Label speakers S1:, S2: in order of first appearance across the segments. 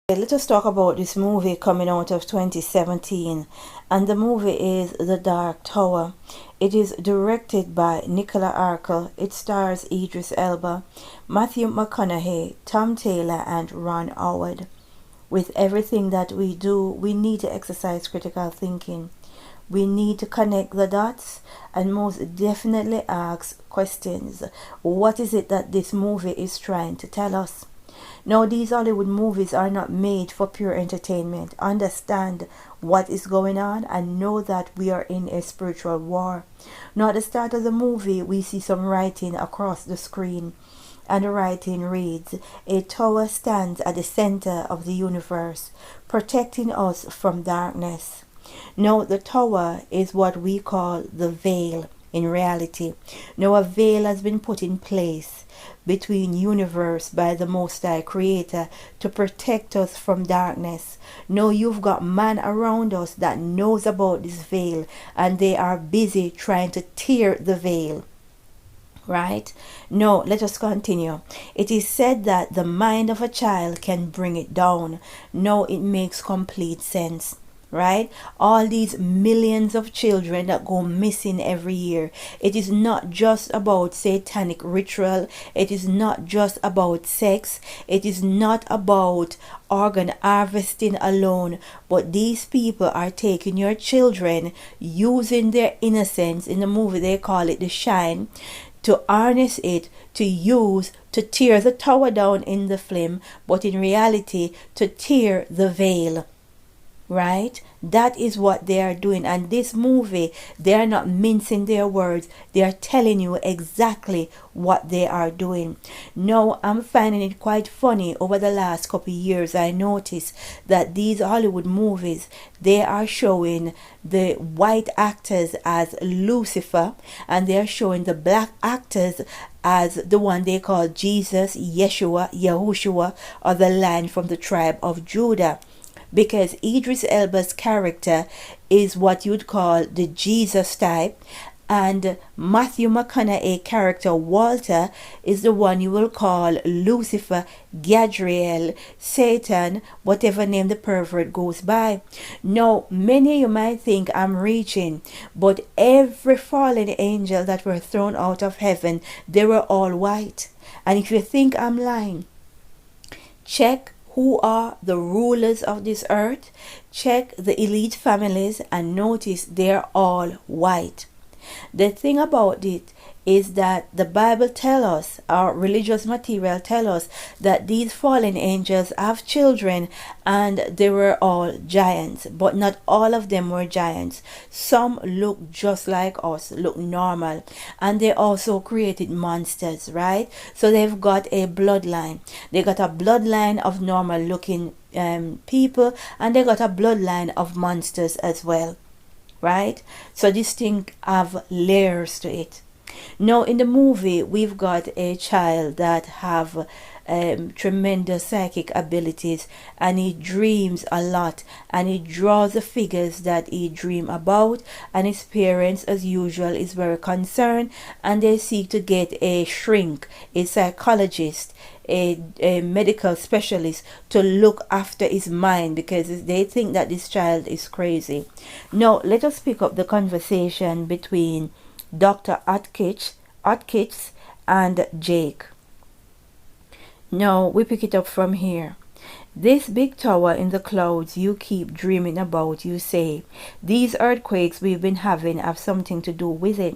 S1: Let us talk about this movie coming out of 2017, and the movie is The Dark Tower. It is directed by Nicola Arkle. It stars Idris Elba, Matthew McConaughey, Tom Taylor, and Ron Howard. With everything that we do, we need to exercise critical thinking. We need to connect the dots and most definitely ask questions. What is it that this movie is trying to tell us? Now, these Hollywood movies are not made for pure entertainment. Understand what is going on and know that we are in a spiritual war. Now, at the start of the movie, we see some writing across the screen. And the writing reads, "A tower stands at the center of the universe, protecting us from darkness." Now, the tower is what we call the veil in reality. Now, a veil has been put in place between universe by the Most High Creator to protect us from darkness. Now you've got man around us that knows about this veil, and they are busy trying to tear the veil. Right? Now, let us continue. It is said that the mind of a child can bring it down. Now it makes complete sense. Right? All these millions of children that go missing every year. It is not just about satanic ritual. It is not just about sex. It is not about organ harvesting alone. But these people are taking your children, using their innocence. In the movie they call it the shine, to harness it, to use, to tear the tower down in the flame, but in reality to tear the veil. Right? That is what they are doing. And this movie, they are not mincing their words. They are telling you exactly what they are doing. Now, I'm finding it quite funny. Over the last couple of years, I noticed that these Hollywood movies, they are showing the white actors as Lucifer, and they are showing the black actors as the one they call Jesus, Yeshua, Yahushua, or the Lion from the tribe of Judah. Because Idris Elba's character is what you'd call the Jesus type, and Matthew McConaughey character Walter is the one you will call Lucifer, Gadriel, Satan, whatever name the pervert goes by. Now, many of you might think I'm reaching, but every fallen angel that were thrown out of heaven, they were all white. And if you think I'm lying, check who are the rulers of this earth, check the elite families, and notice they're all white. The thing about it is that the Bible tells us, our religious material tells us, that these fallen angels have children and they were all giants, but not all of them were giants. Some look just like us, look normal, and they also created monsters, right? So they've got a bloodline. They got a bloodline of normal looking people, and they got a bloodline of monsters as well, right? So this thing have layers to it. Now, in the movie, we've got a child that have tremendous psychic abilities, and he dreams a lot, and he draws the figures that he dream about, and his parents, as usual, is very concerned, and they seek to get a shrink, a psychologist, a medical specialist to look after his mind, because they think that this child is crazy. Now, let us pick up the conversation between Dr. Atkins and Jake. Now we pick it up from here. "This big tower in the clouds you keep dreaming about, you say. These earthquakes we've been having have something to do with it."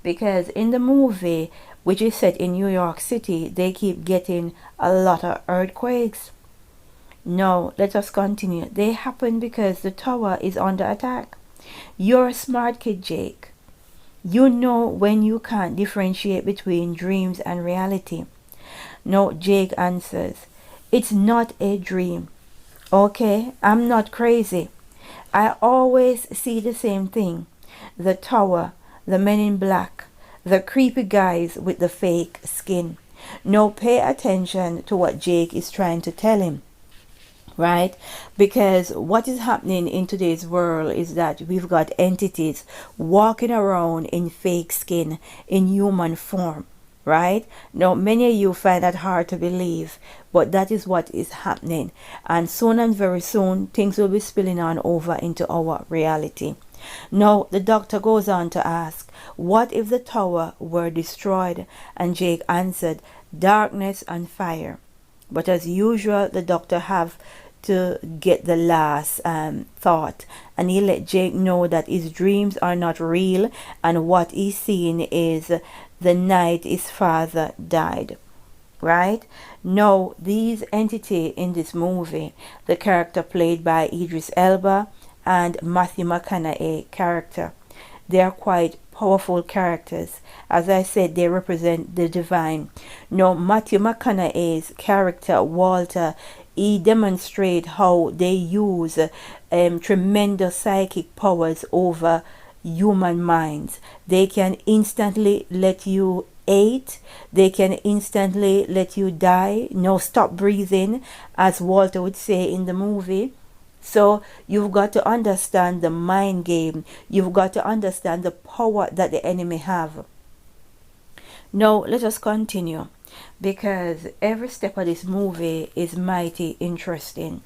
S1: Because in the movie, which is set in New York City, they keep getting a lot of earthquakes. Now, let us continue. "They happen because the tower is under attack. You're a smart kid, Jake. You know when you can't differentiate between dreams and reality." Now, Jake answers, "It's not a dream. Okay, I'm not crazy. I always see the same thing. The tower, the men in black, the creepy guys with the fake skin." Now, pay attention to what Jake is trying to tell him. Right? Because what is happening in today's world is that we've got entities walking around in fake skin, in human form. right? Now, many of you find that hard to believe, but that is what is happening. And soon and very soon, things will be spilling on over into our reality. Now, the doctor goes on to ask, what if the tower were destroyed? And Jake answered, darkness and fire. But as usual, the doctor have to get the last thought, and he let Jake know that his dreams are not real, and what he's seeing is the night his father died. Right? Now, these entity in this movie, the character played by Idris Elba and Matthew McConaughey character, they are quite powerful characters. As I said, they represent the divine. Now, Matthew McConaughey's character, Walter, he demonstrates how they use tremendous psychic powers over human minds. They can instantly let you hate. They can instantly let you die. No, stop breathing, as Walter would say in the movie. So you've got to understand the mind game. You've got to understand the power that the enemy have. Now let us continue, because every step of this movie is mighty interesting,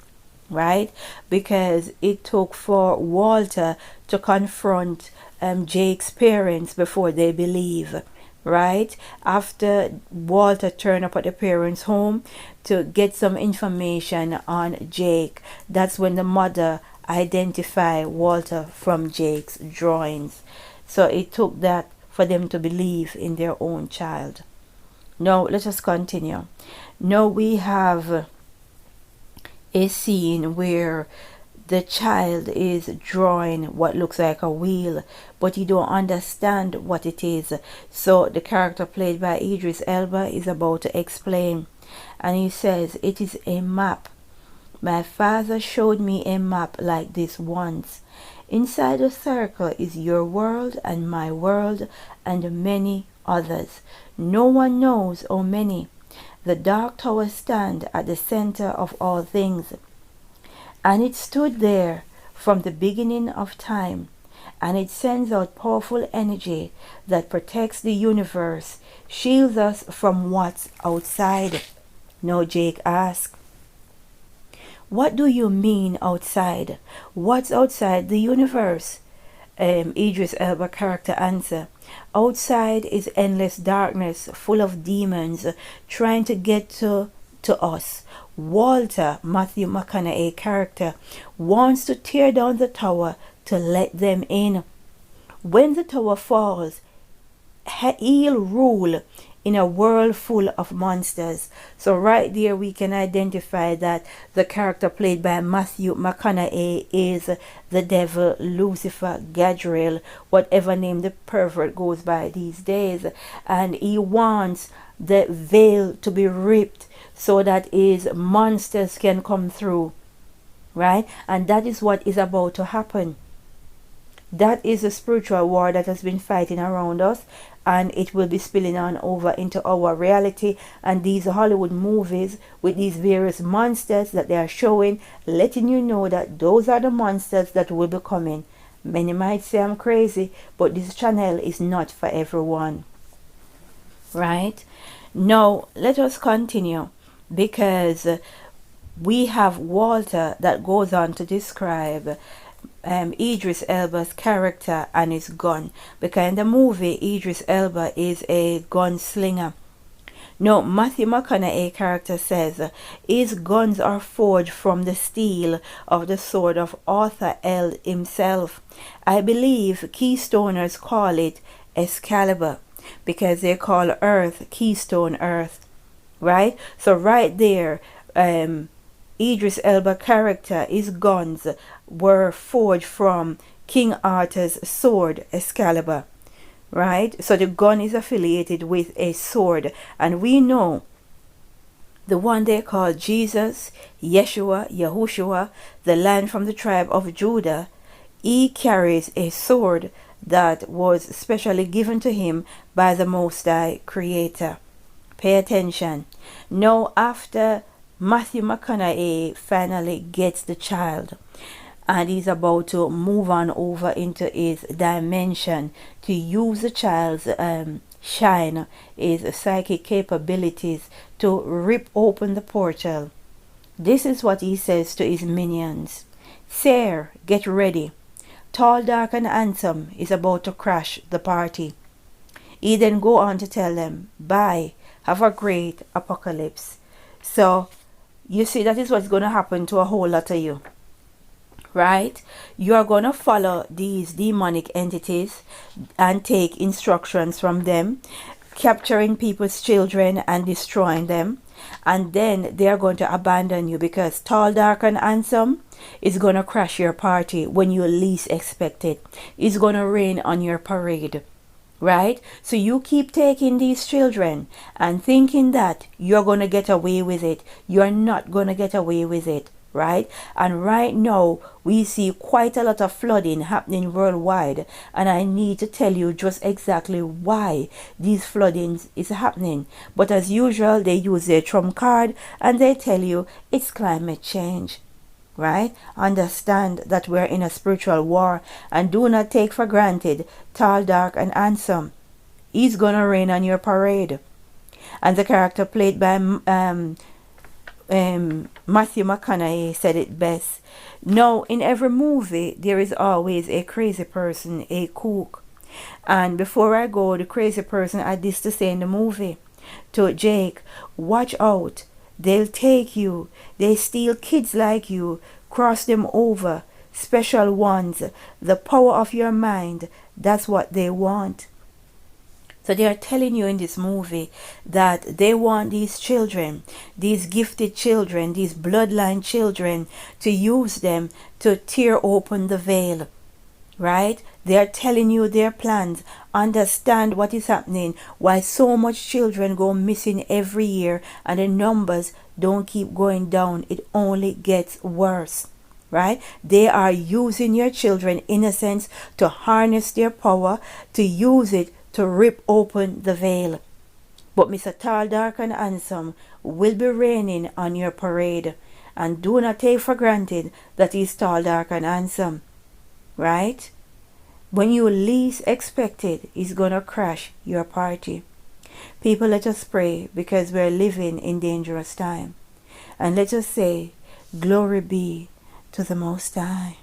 S1: right? Because it took for Walter to confront Jake's parents before they believe, right? After Walter turned up at the parents' home to get some information on Jake, that's when the mother identified Walter from Jake's drawings. So it took that for them to believe in their own child. Now let us continue. Now we have a scene where the child is drawing what looks like a wheel, but you don't understand what it is. So the character played by Idris Elba is about to explain, and he says, it is a map. My father showed me a map like this once. Inside the circle is your world and my world and many others. No one knows how many. The dark tower stands at the center of all things. And it stood there from the beginning of time, and it sends out powerful energy that protects the universe, shields us from what's outside. Now Jake asked, what do you mean outside? What's outside the universe? Idris Elba character answer, outside is endless darkness full of demons trying to get to us. Walter, Matthew McConaughey character, wants to tear down the tower to let them in. When the tower falls, he'll rule in a world full of monsters. So right there we can identify that the character played by Matthew McConaughey is the devil, Lucifer, Gadriel, whatever name the pervert goes by these days. And he wants the veil to be ripped so that his monsters can come through, right? And that is what is about to happen. That is a spiritual war that has been fighting around us, and it will be spilling on over into our reality. And these Hollywood movies with these various monsters that they are showing, letting you know that those are the monsters that will be coming. Many might say I'm crazy, but this channel is not for everyone, right? Now let us continue, because we have Walter that goes on to describe Idris Elba's character and his gun, because in the movie Idris Elba is a gunslinger. Now Matthew McConaughey character says his guns are forged from the steel of the sword of Arthur L. himself. I believe Keystoners call it Excalibur, because they call Earth Keystone Earth, right? So right there, Idris Elba character, his guns were forged from King Arthur's sword Excalibur, right? So the gun is affiliated with a sword, and we know the one they call Jesus, Yeshua, Yahushua, the Lion from the tribe of Judah, he carries a sword that was specially given to him by the Most High Creator. Pay attention. Now after Matthew McConaughey finally gets the child, and he's about to move on over into his dimension to use the child's shine his psychic capabilities to rip open the portal. This is what he says to his minions. Sire, get ready. Tall, dark, and handsome is about to crash the party. He then go on to tell them, bye, have a great apocalypse. So, you see, that is what's going to happen to a whole lot of you. Right? You are going to follow these demonic entities and take instructions from them, capturing people's children and destroying them. And then they are going to abandon you, because tall, dark, and handsome is going to crash your party when you least expect it. It's going to rain on your parade. Right? So you keep taking these children and thinking that you're going to get away with it. You're not going to get away with it. Right? And right now we see quite a lot of flooding happening worldwide, and I need to tell you just exactly why these floodings is happening. But as usual, they use their trump card and they tell you it's climate change. Right? Understand that we're in a spiritual war, and do not take for granted tall, dark, and handsome. He's gonna rain on your parade. And the character played by Matthew McConaughey said it best. Now, in every movie, there is always a crazy person, a kook. And before I go, the crazy person had this to say in the movie to Jake: watch out. They'll take you. They steal kids like you. Cross them over. Special ones. The power of your mind. That's what they want. So they are telling you in this movie that they want these children, these gifted children, these bloodline children, to use them to tear open the veil. Right? They are telling you their plans. Understand what is happening, why so much children go missing every year, and the numbers don't keep going down. It only gets worse. Right? They are using your children, innocence, to harness their power, to use it to rip open the veil. But Mr. Tall, Dark, and Handsome will be raining on your parade. And do not take for granted that he's tall, dark, and handsome. Right? When you least expect it, he's gonna crash your party. People, let us pray, because we're living in dangerous time. And let us say, glory be to the Most High.